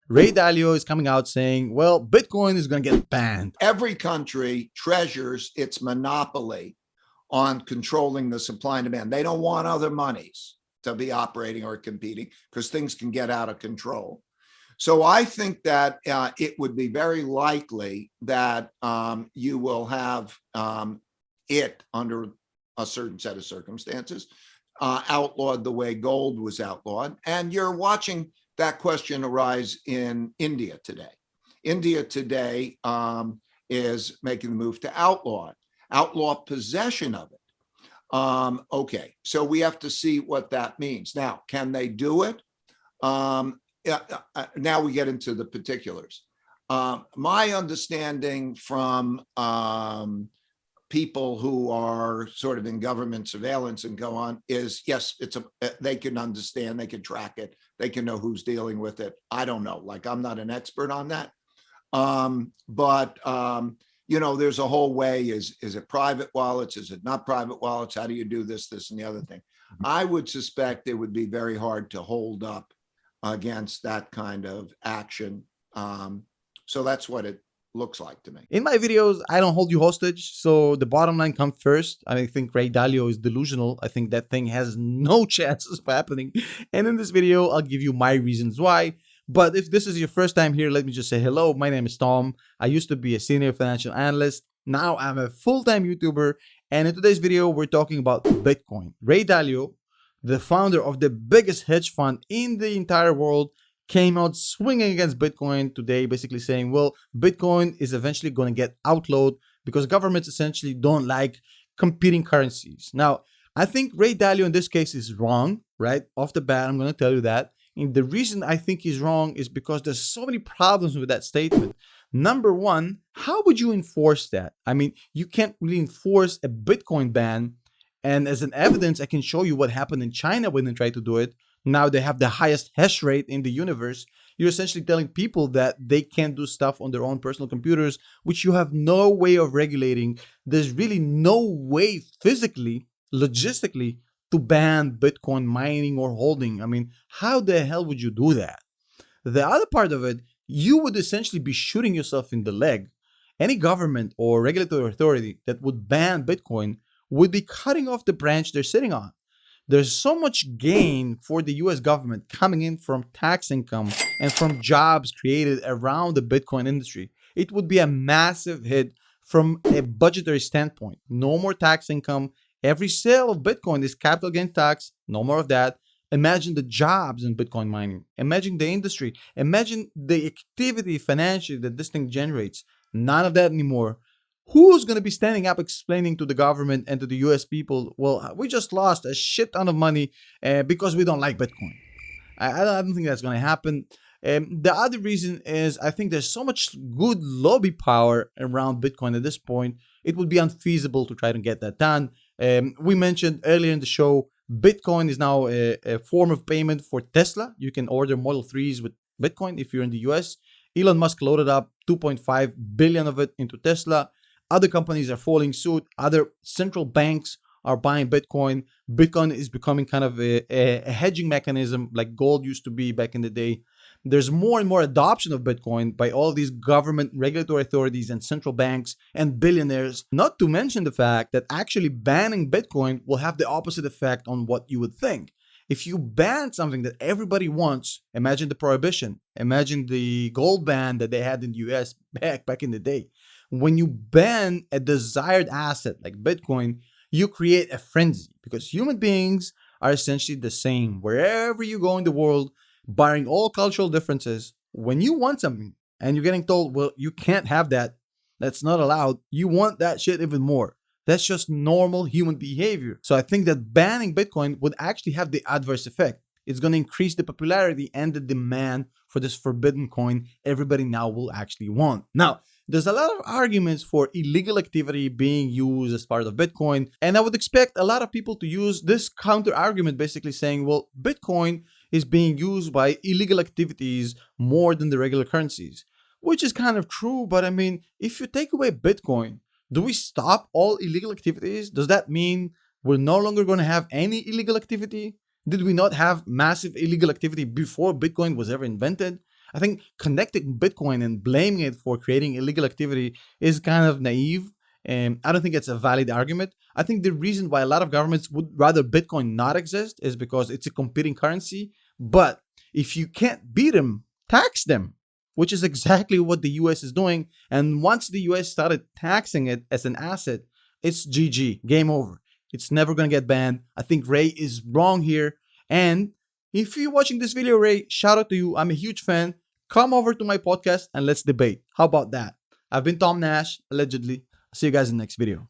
Ray Dalio is coming out saying, well, Bitcoin is going to get banned. Every country treasures its monopoly on controlling the supply and demand. They don't want other monies to be operating or competing because things can get out of control. So I think that it would be very likely that you will have it under a certain set of circumstances outlawed the way gold was outlawed. And you're watching that question arise in India today. India today is making the move to outlaw possession of it. Okay, so we have to see what that means. Now, can they do it? Now we get into the particulars. My understanding from people who are sort of in government surveillance and go on is, yes, they can understand, they can track it, they can know who's dealing with it. I don't know, like I'm not an expert on that. But there's a whole way, is it private wallets? Is it not private wallets? How do you do this, and the other thing? I would suspect it would be very hard to hold up against that kind of action. So that's what it looks like to me. In my videos, I don't hold you hostage. So the bottom line comes first. I think Ray Dalio is delusional. I think that thing has no chances of happening. And in this video, I'll give you my reasons why. But if this is your first time here, let me just say hello. My name is Tom. I used to be a senior financial analyst. Now I'm a full-time YouTuber. And in today's video, we're talking about Bitcoin. Ray Dalio, the founder of the biggest hedge fund in the entire world, came out swinging against Bitcoin today, basically saying, well, Bitcoin is eventually going to get outlawed because governments essentially don't like competing currencies. Now, I think Ray Dalio in this case is wrong, right? Off the bat, I'm going to tell you that. And the reason I think he's wrong is because there's so many problems with that statement. Number one, how would you enforce that? I mean, you can't really enforce a Bitcoin ban. And as an evidence, I can show you what happened in China when they tried to do it. Now they have the highest hash rate in the universe. You're essentially telling people that they can't do stuff on their own personal computers, which you have no way of regulating. There's really no way physically, logistically, to ban Bitcoin mining or holding. I mean, how the hell would you do that? The other part of it, you would essentially be shooting yourself in the leg. Any government or regulatory authority that would ban Bitcoin would be cutting off the branch they're sitting on. There's so much gain for the US government coming in from tax income and from jobs created around the Bitcoin industry. It would be a massive hit from a budgetary standpoint. No more tax income. Every sale of Bitcoin is capital gain tax. No more of that. Imagine the jobs in Bitcoin mining. Imagine the industry. Imagine the activity financially that this thing generates. None of that anymore. Who's going to be standing up explaining to the government and to the US people, well, we just lost a shit ton of money because we don't like Bitcoin? I don't think that's going to happen. The other reason is I think there's so much good lobby power around Bitcoin at this point. It would be unfeasible to try to get that done. We mentioned earlier in the show, Bitcoin is now a form of payment for Tesla. You can order Model 3s with Bitcoin if you're in the US. Elon Musk loaded up 2.5 billion of it into Tesla. Other companies are following suit. Other central banks are buying Bitcoin. Bitcoin is becoming kind of a hedging mechanism like gold used to be back in the day. There's more and more adoption of Bitcoin by all these government regulatory authorities and central banks and billionaires. Not to mention the fact that actually banning Bitcoin will have the opposite effect on what you would think. If you ban something that everybody wants, imagine the prohibition. Imagine the gold ban that they had in the US back in the day. When you ban a desired asset like Bitcoin, you create a frenzy because human beings are essentially the same wherever you go in the world, barring all cultural differences. When you want something and you're getting told, well, you can't have that, that's not allowed, you want that shit even more. That's just normal human behavior. So I think that banning Bitcoin would actually have the adverse effect. It's going to increase the popularity and the demand for this forbidden coin everybody now will actually want. Now, there's a lot of arguments for illegal activity being used as part of Bitcoin. And I would expect a lot of people to use this counter argument, basically saying, well, Bitcoin is being used by illegal activities more than the regular currencies, which is kind of true. But I mean, if you take away Bitcoin, do we stop all illegal activities? Does that mean we're no longer going to have any illegal activity? Did we not have massive illegal activity before Bitcoin was ever invented? I think connecting Bitcoin and blaming it for creating illegal activity is kind of naive. And I don't think it's a valid argument. I think the reason why a lot of governments would rather Bitcoin not exist is because it's a competing currency. But if you can't beat them, tax them, which is exactly what the US is doing. And once the US started taxing it as an asset, it's GG, game over. It's never going to get banned. I think Ray is wrong here. And if you're watching this video, Ray, shout out to you. I'm a huge fan. Come over to my podcast and let's debate. How about that? I've been Tom Nash, allegedly. See you guys in the next video.